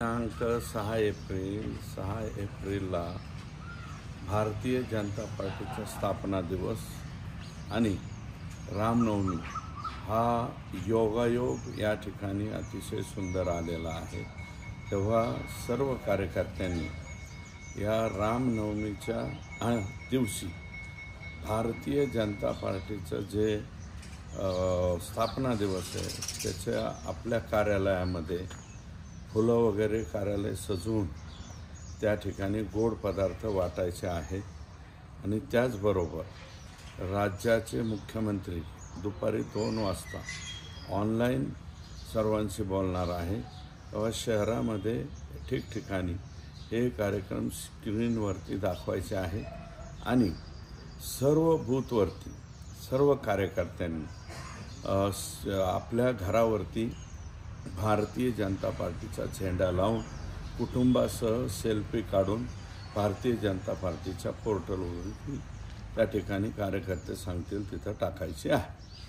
दिनांक 6 एप्रिलला भारतीय जनता पार्टीचा स्थापना दिवस आणि रामनवमी हा योगायोग या ठिकाणी अतिशय सुंदर आलेला आहे। तेव्हा सर्व कार्यकर्त्यांनी या रामनवमीच्या दिवशी भारतीय जनता पार्टीचं जे स्थापना दिवस आहे त्याच्या आपल्या कार्यालयामध्ये फुलं वगैरे कार्यालय सजवून त्या ठिकाणी गोड पदार्थ वाटायचे आहेत आणि त्याचबरोबर राज्याचे मुख्यमंत्री दुपारी 2 वाजता ऑनलाईन सर्वांशी बोलणार आहे। तेव्हा शहरामध्ये ठिकठिकाणी हे कार्यक्रम स्क्रीनवरती दाखवायचे आहे आणि सर्व बूथवरती सर्व कार्यकर्त्यांनी आपल्या घरावरती भारतीय जनता पार्टीचा झेंडा लावून कुटुंबासह सेल्फी काढून भारतीय जनता पार्टीच्या पोर्टलवरती त्या ठिकाणी कार्यकर्ते सांगतील तिथं टाकायचे आहे।